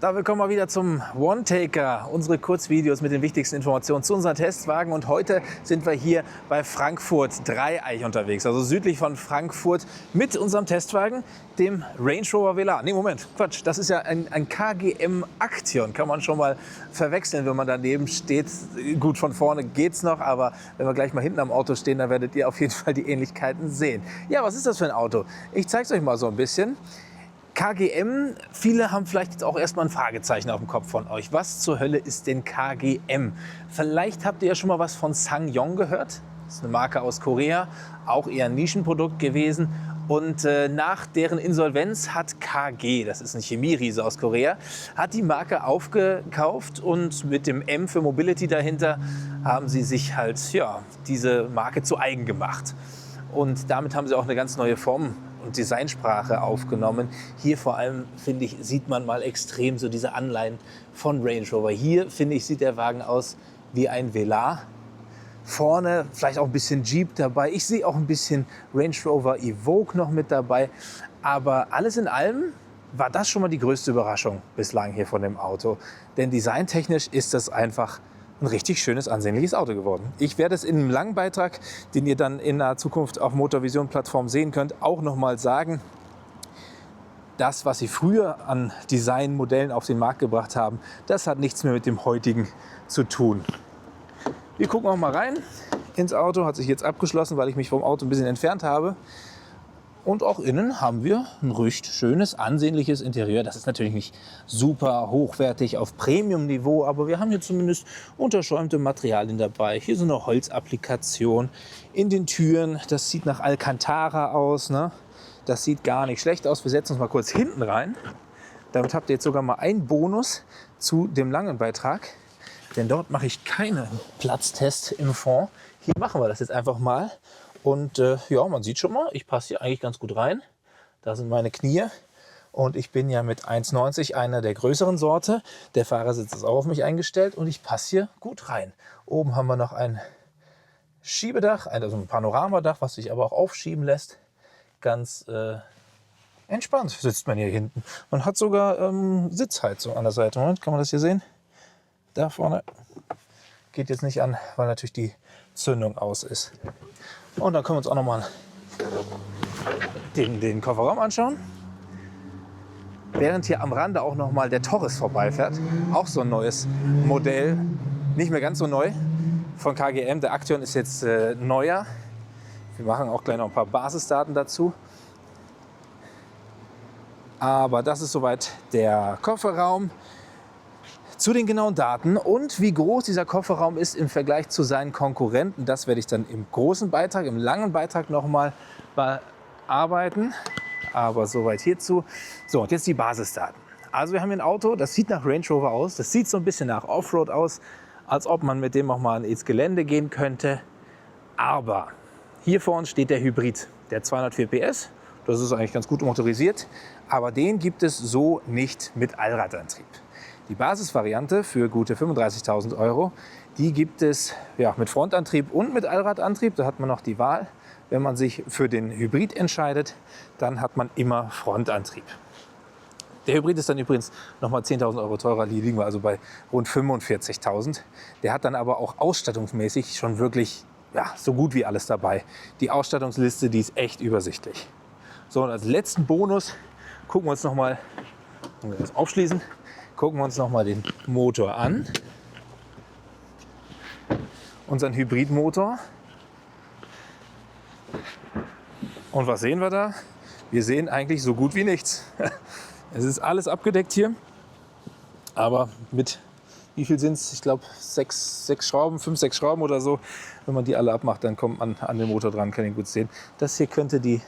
Da willkommen mal wieder zum One-Taker, unsere Kurzvideos mit den wichtigsten Informationen zu unseren Testwagen. Und heute sind wir hier bei Frankfurt Dreieich unterwegs, also südlich von Frankfurt, mit unserem Testwagen, dem Range Rover Velar. Nee, Moment, Quatsch, das ist ja ein KGM Action, kann man schon mal verwechseln, wenn man daneben steht. Gut, von vorne geht's noch, aber wenn wir gleich mal hinten am Auto stehen, dann werdet ihr auf jeden Fall die Ähnlichkeiten sehen. Ja, was ist das für ein Auto? Ich zeige es euch mal so ein bisschen. KGM, viele haben vielleicht jetzt auch erstmal ein Fragezeichen auf dem Kopf von euch. Was zur Hölle ist denn KGM? Vielleicht habt ihr ja schon mal was von SsangYong gehört. Das ist eine Marke aus Korea, auch eher ein Nischenprodukt gewesen. Und nach deren Insolvenz hat KG, das ist ein Chemieriese aus Korea, hat die Marke aufgekauft und mit dem M für Mobility dahinter haben sie sich halt diese Marke zu eigen gemacht. Und damit haben sie auch eine ganz neue Form und Designsprache aufgenommen. Hier vor allem, finde ich, sieht man mal extrem so diese Anleihen von Range Rover. Hier, finde ich, sieht der Wagen aus wie ein Velar. Vorne vielleicht auch ein bisschen Jeep dabei. Ich sehe auch ein bisschen Range Rover Evoque noch mit dabei. Aber alles in allem war das schon mal die größte Überraschung bislang hier von dem Auto. Denn designtechnisch ist das einfach ein richtig schönes, ansehnliches Auto geworden. Ich werde es in einem langen Beitrag, den ihr dann in naher Zukunft auf Motorvision-Plattform sehen könnt, auch noch mal sagen, das, was sie früher an Designmodellen auf den Markt gebracht haben, das hat nichts mehr mit dem heutigen zu tun. Wir gucken auch mal rein ins Auto, hat sich jetzt abgeschlossen, weil ich mich vom Auto ein bisschen entfernt habe. Und auch innen haben wir ein recht schönes, ansehnliches Interieur. Das ist natürlich nicht super hochwertig auf Premium-Niveau, aber wir haben hier zumindest unterschäumte Materialien dabei. Hier so eine Holzapplikation in den Türen. Das sieht nach Alcantara aus, ne? Das sieht gar nicht schlecht aus. Wir setzen uns mal kurz hinten rein. Damit habt ihr jetzt sogar mal einen Bonus zu dem langen Beitrag. Denn dort mache ich keinen Platztest im Fond. Hier machen wir das jetzt einfach mal. Und ja, man sieht schon mal, ich passe hier eigentlich ganz gut rein. Da sind meine Knie. Und ich bin ja mit 1,90 einer der größeren Sorte. Der Fahrersitz ist auch auf mich eingestellt und ich passe hier gut rein. Oben haben wir noch ein Schiebedach, also ein Panoramadach, was sich aber auch aufschieben lässt. Ganz entspannt sitzt man hier hinten. Man hat sogar Sitzheizung an der Seite. Moment, kann man das hier sehen? Da vorne geht jetzt nicht an, weil natürlich die Zündung aus ist. Und dann können wir uns auch noch mal den Kofferraum anschauen. Während hier am Rande auch noch mal der Torres vorbeifährt. Auch so ein neues Modell. Nicht mehr ganz so neu von KGM. Der Action ist jetzt neuer. Wir machen auch gleich noch ein paar Basisdaten dazu. Aber das ist soweit der Kofferraum. Zu den genauen Daten und wie groß dieser Kofferraum ist im Vergleich zu seinen Konkurrenten, das werde ich dann im großen Beitrag, im langen Beitrag nochmal bearbeiten. Aber soweit hierzu. So, und jetzt die Basisdaten. Also wir haben hier ein Auto, das sieht nach Range Rover aus, das sieht so ein bisschen nach Offroad aus, als ob man mit dem auch mal ins Gelände gehen könnte. Aber hier vor uns steht der Hybrid, der 204 PS. Das ist eigentlich ganz gut motorisiert, aber den gibt es so nicht mit Allradantrieb. Die Basisvariante für gute 35.000 €, die gibt es mit Frontantrieb und mit Allradantrieb. Da hat man noch die Wahl. Wenn man sich für den Hybrid entscheidet, dann hat man immer Frontantrieb. Der Hybrid ist dann übrigens nochmal 10.000 € teurer. Hier liegen wir also bei rund 45.000. Der hat dann aber auch ausstattungsmäßig schon wirklich so gut wie alles dabei. Die Ausstattungsliste, die ist echt übersichtlich. So, und als letzten Bonus gucken wir uns nochmal, wenn wir das aufschließen, gucken wir uns noch mal den Motor an. Unseren Hybridmotor. Und was sehen wir da? Wir sehen eigentlich so gut wie nichts. Es ist alles abgedeckt hier. Aber mit, wie viel sind es? Ich glaube 5, 6 Schrauben oder so. Wenn man die alle abmacht, dann kommt man an den Motor dran, kann ich gut sehen. Das hier könnte die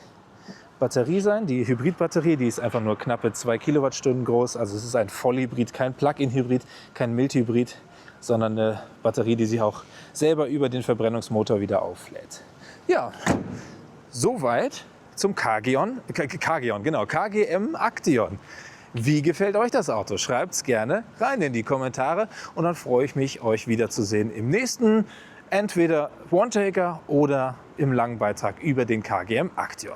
Batterie sein, die Hybridbatterie, die ist einfach nur knappe 2 Kilowattstunden groß. Also es ist ein Vollhybrid, kein Plug-in-Hybrid, kein Mild-Hybrid, sondern eine Batterie, die sich auch selber über den Verbrennungsmotor wieder auflädt. Ja, soweit zum KGM Action. Wie gefällt euch das Auto? Schreibt es gerne rein in die Kommentare und dann freue ich mich, euch wiederzusehen im nächsten, entweder One-Taker oder im langen Beitrag über den KGM Action.